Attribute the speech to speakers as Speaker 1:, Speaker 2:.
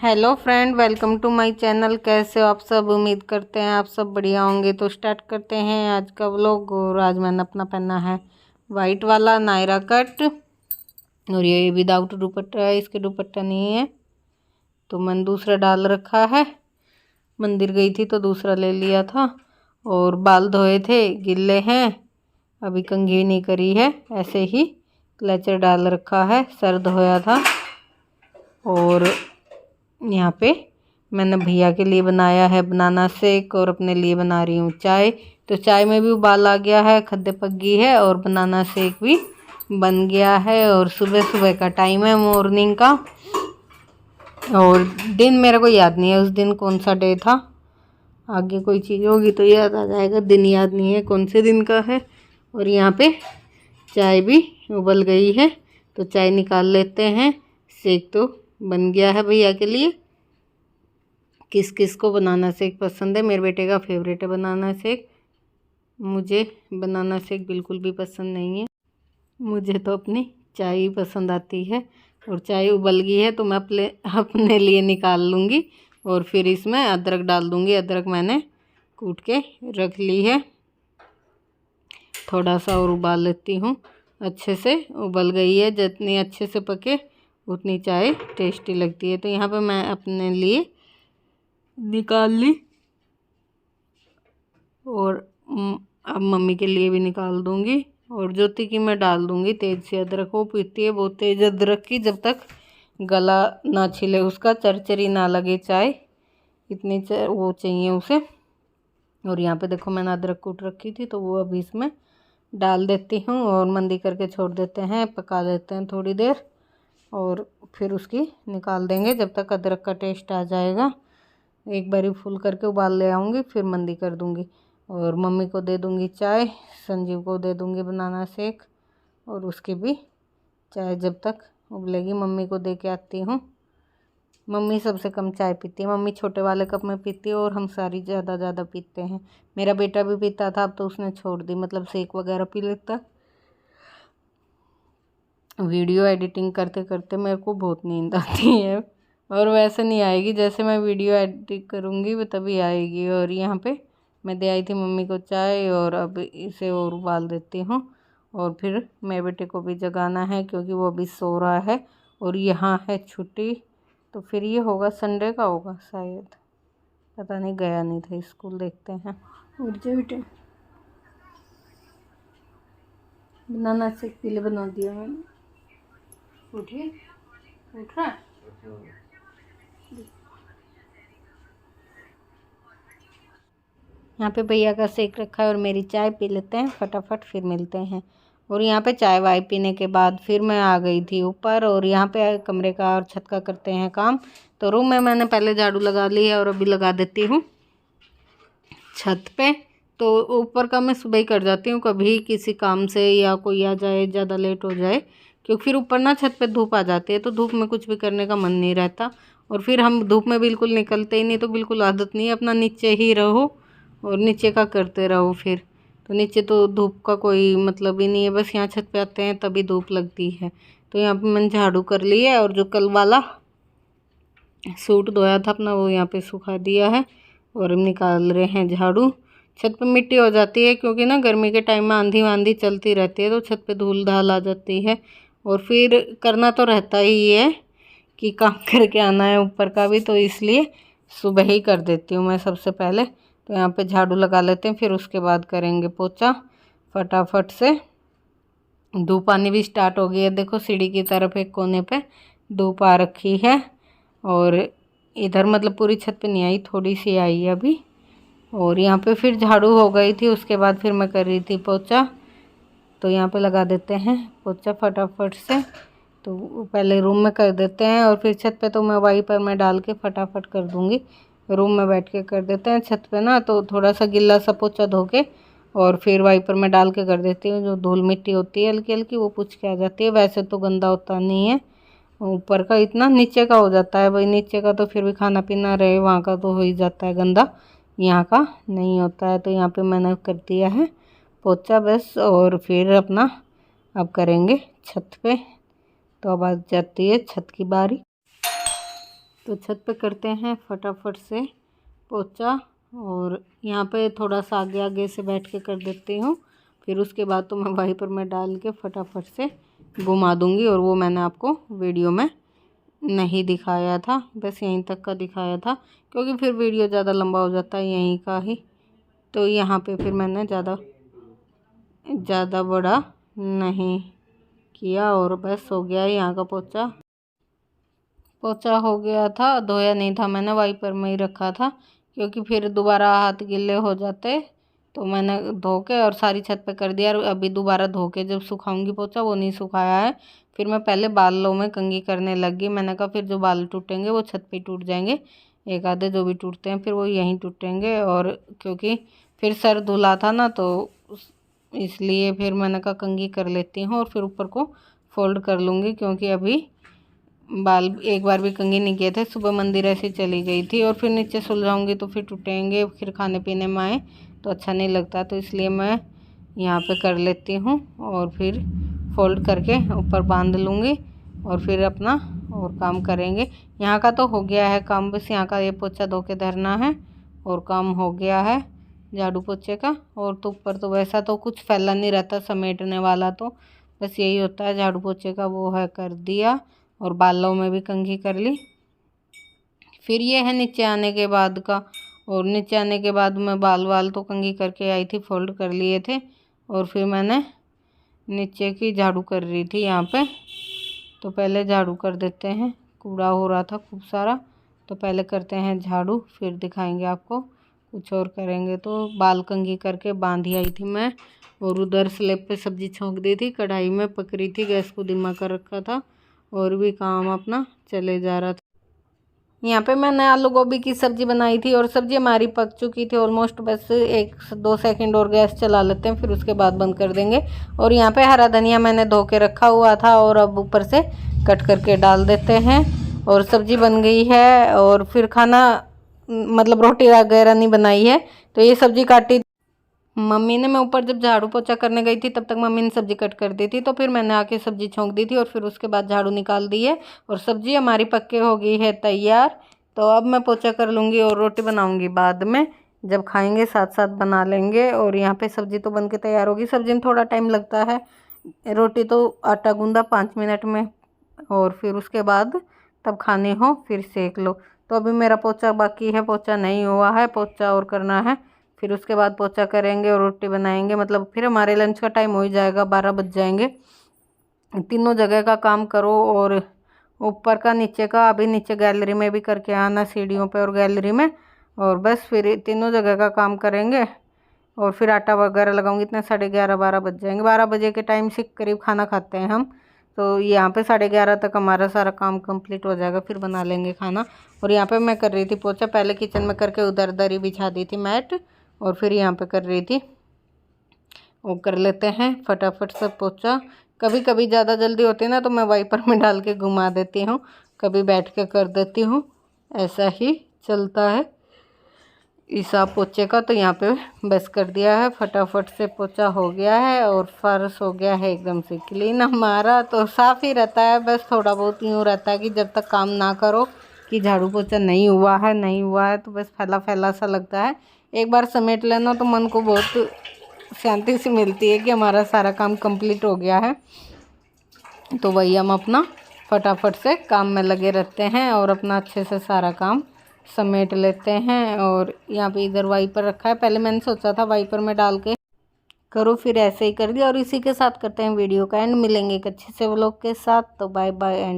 Speaker 1: Hello friend, welcome to my channel. कैसे हो आप सब? उम्मीद करते हैं आप सब बढ़िया होंगे। तो स्टार्ट करते हैं आज का व्लॉग। और आज मैंने अपना पहना है वाइट वाला नायरा कट, और ये विदाउट दुपट्टा है, इसके दुपट्टा नहीं है तो मैंने दूसरा डाल रखा है। मंदिर गई थी तो दूसरा ले लिया था। और बाल धोए थे, गिल्ले हैं, अभी कंघी नहीं करी है, ऐसे ही क्लचर डाल रखा है, सर धोया था। और यहाँ पे मैंने भैया के लिए बनाया है बनाना शेक, और अपने लिए बना रही हूँ चाय। तो चाय में भी उबाल आ गया है, खद्दे पक गई है, और बनाना शेक भी बन गया है। और सुबह सुबह का टाइम है, मॉर्निंग का। और दिन मेरे को याद नहीं है उस दिन कौन सा डे था, आगे कोई चीज़ होगी तो याद आ जाएगा। दिन याद नहीं है कौन से दिन का है। और यहाँ पे चाय भी उबल गई है तो चाय निकाल लेते हैं। शेक तो बन गया है भैया के लिए। किस किस को बनाना शेक पसंद है? मेरे बेटे का फेवरेट है बनाना शेक। मुझे बनाना शेक बिल्कुल भी पसंद नहीं है, मुझे तो अपनी चाय ही पसंद आती है। और चाय उबल गई है तो मैं अपने लिए निकाल लूँगी, और फिर इसमें अदरक डाल दूँगी। अदरक मैंने कूट के रख ली है। थोड़ा सा और उबाल लेती हूँ। अच्छे से उबल गई है, जितनी अच्छे से पके उतनी चाय टेस्टी लगती है। तो यहाँ पे मैं अपने लिए निकाल ली, और अब मम्मी के लिए भी निकाल दूँगी। और ज्योति की मैं डाल दूँगी तेज़ से अदरक। वो पीती है बहुत तेज़ अदरक की, जब तक गला ना छिले उसका, चरचरी ना लगे चाय, इतनी वो चाहिए उसे। और यहाँ पे देखो मैंने अदरक कूट रखी थी तो वो अभी इसमें डाल देती हूँ, और मंदी करके छोड़ देते हैं, पका देते हैं थोड़ी देर, और फिर उसकी निकाल देंगे जब तक अदरक का टेस्ट आ जाएगा। एक बारी फुल करके उबाल ले आऊँगी, फिर मंदी कर दूँगी। और मम्मी को दे दूँगी चाय, संजीव को दे दूँगी बनाना शेक, और उसकी भी चाय जब तक उबलेगी मम्मी को दे के आती हूँ। मम्मी सबसे कम चाय पीती है, मम्मी छोटे वाले कप में पीती है, और हम सारी ज़्यादा पीते हैं। मेरा बेटा भी पीता था, अब तो उसने छोड़ दी, मतलब शेक वगैरह पी लेता। वीडियो एडिटिंग करते करते मेरे को बहुत नींद आती है, और वैसे नहीं आएगी, जैसे मैं वीडियो एडिट करूँगी वो तभी आएगी। और यहाँ पे मैं दे आई थी मम्मी को चाय, और अब इसे और उबाल देती हूँ। और फिर मेरे बेटे को भी जगाना है क्योंकि वो अभी सो रहा है, और यहाँ है छुट्टी, तो फिर ये होगा संडे का होगा शायद, पता नहीं, गया नहीं था स्कूल, देखते हैं। उठ जा बेटे, बनाना शेक के लिए बना दिया मैंने। उठिए, उठ रहा है। यहाँ पे भैया का शेक रखा है, और मेरी चाय पी लेते हैं फटाफट, फिर मिलते हैं। और यहाँ पे चाय वाय पीने के बाद फिर मैं आ गई थी ऊपर, और यहाँ पे कमरे का और छत का करते हैं काम। तो रूम में मैंने पहले झाड़ू लगा ली है, और अभी लगा देती हूँ छत पे। तो ऊपर का मैं सुबह ही कर जाती हूँ, कभी किसी काम से या कोई आ जाए, ज़्यादा लेट हो जाए, क्योंकि फिर ऊपर ना छत पे धूप आ जाती है, तो धूप में कुछ भी करने का मन नहीं रहता। और फिर हम धूप में बिल्कुल निकलते ही नहीं, तो बिल्कुल आदत नहीं है, अपना नीचे ही रहो और नीचे का करते रहो। फिर तो नीचे तो धूप का कोई मतलब ही नहीं है, बस यहाँ छत पे आते हैं तभी धूप लगती है। तो यहाँ पे मैंने झाड़ू कर ली है, और जो कल वाला सूट धोया था अपना वो यहाँ पे सुखा दिया है, और निकाल रहे हैं झाड़ू। छत पे मिट्टी हो जाती है, क्योंकि ना गर्मी के टाइम में आंधी वांधी चलती रहती है, तो छत पे धूल धाल आ जाती है। और फिर करना तो रहता ही है कि काम करके आना है ऊपर का भी, तो इसलिए सुबह ही कर देती हूँ मैं सबसे पहले। तो यहाँ पे झाड़ू लगा लेते हैं, फिर उसके बाद करेंगे पोछा फटाफट से। धूप आनी भी स्टार्ट हो गई है, देखो सीढ़ी की तरफ एक कोने पे धूप आ रखी है, और इधर मतलब पूरी छत पे नहीं आई, थोड़ी सी आई है अभी। और यहाँ पे फिर झाड़ू हो गई थी, उसके बाद फिर मैं कर रही थी पोछा। तो यहाँ पे लगा देते हैं पोछा फटाफट से। तो पहले रूम में कर देते हैं, और फिर छत पे तो मैं वाइपर में डाल के फटाफट कर दूँगी। रूम में बैठ के कर देते हैं, छत पे ना तो थोड़ा सा गिल्ला सा पोछा धो के, और फिर वाइपर में डाल के कर देती हूँ। जो धूल मिट्टी होती है हल्की हल्की वो पूछ के आ जाती है, वैसे तो गंदा होता नहीं है। ऊपर का इतना, नीचे का हो जाता है भाई, नीचे का तो फिर भी खाना पीना रहे, वहाँ का तो हो ही जाता है गंदा, यहाँ का नहीं होता है। तो यहाँ पे मैंने कर दिया है पोछा बस, और फिर अपना अब करेंगे छत पे। तो अब आ जाती है छत की बारी। तो छत पे करते हैं फटाफट से पोछा। और यहाँ पे थोड़ा सा आगे आगे से बैठ के कर देती हूँ। फिर उसके बाद तो मैं वाइपर में डाल के फटाफट से घुमा दूँगी। और वो मैंने आपको वीडियो में नहीं दिखाया था, बस यहीं तक का दिखाया था, क्योंकि फिर वीडियो ज़्यादा लंबा हो जाता है यहीं का ही। तो यहाँ पे फिर मैंने ज़्यादा बड़ा नहीं किया। और बस हो गया यहाँ का पोछा हो गया था। धोया नहीं था मैंने, वाइपर में ही रखा था, क्योंकि फिर दोबारा हाथ गीले हो जाते। तो मैंने धो के और सारी छत पे कर दिया। और अभी दोबारा धो के जब सुखाऊंगी पोछा, वो नहीं सुखाया है। फिर मैं पहले बालों में कंघी करने लगी। मैंने कहा फिर जो बाल टूटेंगे वो छत पे टूट जाएंगे, एक आधे जो भी टूटते हैं फिर वो यहीं टूटेंगे। और क्योंकि फिर सर धुला था ना, तो इसलिए फिर मैंने कहा कंघी कर लेती हूँ और फिर ऊपर को फोल्ड कर लूँगी, क्योंकि अभी बाल एक बार भी कंघी नहीं किए थे। सुबह मंदिर ऐसे चली गई थी और फिर नीचे सुलझाऊंगी तो फिर टूटेंगे, फिर खाने पीने में आए तो अच्छा नहीं लगता। तो इसलिए मैं यहाँ पे कर लेती हूँ और फिर फोल्ड करके ऊपर बांध लूँगी और फिर अपना और काम करेंगे। यहाँ का तो हो गया है काम, बस यहाँ का ये पोछा धो के धरना है और काम हो गया है झाड़ू पोछे का। और तो ऊपर तो वैसा तो कुछ फैला नहीं रहता समेटने वाला, तो बस यही होता है झाड़ू पोछे का, वो है कर दिया। और बालों में भी कंघी कर ली। फिर ये है नीचे आने के बाद का। और नीचे आने के बाद मैं बाल तो कंघी करके आई थी, फोल्ड कर लिए थे। और फिर मैंने नीचे की झाड़ू कर रही थी यहाँ पे। तो पहले झाड़ू कर देते हैं, कूड़ा हो रहा था खूब सारा। तो पहले करते हैं झाड़ू, फिर दिखाएंगे आपको कुछ और करेंगे। तो बाल कंघी करके बांधी आई थी मैं। और उधर स्लेब पे सब्जी छोंक दी थी, कढ़ाई में पक रही थी, गैस को धीमा कर रखा था और भी काम अपना चले जा रहा था। यहाँ पे मैंने आलू गोभी की सब्ज़ी बनाई थी और सब्ज़ी हमारी पक चुकी थी ऑलमोस्ट। बस 1-2 सेकंड और गैस चला लेते हैं, फिर उसके बाद बंद कर देंगे। और यहाँ पे हरा धनिया मैंने धो के रखा हुआ था और अब ऊपर से कट करके डाल देते हैं। और सब्ज़ी बन गई है। और फिर खाना मतलब रोटी वगैरह नहीं बनाई है, तो ये सब्ज़ी काटी मम्मी ने। मैं ऊपर जब झाड़ू पोछा करने गई थी तब तक मम्मी ने सब्ज़ी कट कर दी थी। तो फिर मैंने आके सब्ज़ी छोंक दी थी और फिर उसके बाद झाड़ू निकाल दी है। और सब्ज़ी हमारी पक के हो गई है तैयार। तो अब मैं पोछा कर लूँगी और रोटी बनाऊँगी बाद में, जब खाएँगे साथ साथ बना लेंगे। और यहाँ पे सब्ज़ी तो बन के तैयार होगी। सब्ज़ी में थोड़ा टाइम लगता है, रोटी तो आटा गूँधा 5 मिनट में, और फिर उसके बाद तब खानी हो फिर सेक लो। तो अभी मेरा पोछा बाकी है, पोछा नहीं हुआ है, पोछा और करना है। फिर उसके बाद पोछा करेंगे और रोटी बनाएंगे, मतलब फिर हमारे लंच का टाइम हो ही जाएगा, 12 बज जाएंगे। तीनों जगह का काम करो और ऊपर का नीचे का। अभी नीचे गैलरी में भी करके आना, सीढ़ियों पे और गैलरी में। और बस फिर तीनों जगह का काम करेंगे और फिर आटा वगैरह लगाऊंगी। इतने 11:30-12 बज जाएंगे। 12 बजे के टाइम से करीब खाना खाते हैं हम, तो यहाँ पे 11:30 तक हमारा सारा काम कंप्लीट हो जाएगा, फिर बना लेंगे खाना। और यहाँ पे मैं कर रही थी पोछा, पहले किचन में करके उधर दरी बिछा दी थी मैट, और फिर यहाँ पे कर रही थी। वो कर लेते हैं फटाफट से पोछा। कभी कभी ज़्यादा जल्दी होती है ना, तो मैं वाइपर में डाल के घुमा देती हूँ, कभी बैठ के कर देती हूँ, ऐसा ही चलता है इसा पोछे का। तो यहाँ पे बस कर दिया है, फटाफट से पोछा हो गया है और फर्श हो गया है एकदम से क्लीन। हमारा तो साफ़ ही रहता है, बस थोड़ा बहुत यूँ रहता है कि जब तक काम ना करो कि झाड़ू पोछा नहीं हुआ है तो बस फैला फैला सा लगता है। एक बार समेट लेना तो मन को बहुत शांति सी मिलती है कि हमारा सारा काम कंप्लीट हो गया है। तो वही हम अपना फटाफट से काम में लगे रहते हैं और अपना अच्छे से सारा काम समेट लेते हैं। और यहाँ पे इधर वाइपर रखा है, पहले मैंने सोचा था वाइपर में डाल के करो, फिर ऐसे ही कर दिया। और इसी के साथ करते हैं वीडियो का एंड, मिलेंगे एक अच्छे से व्लॉग के साथ। तो बाय बाय एंड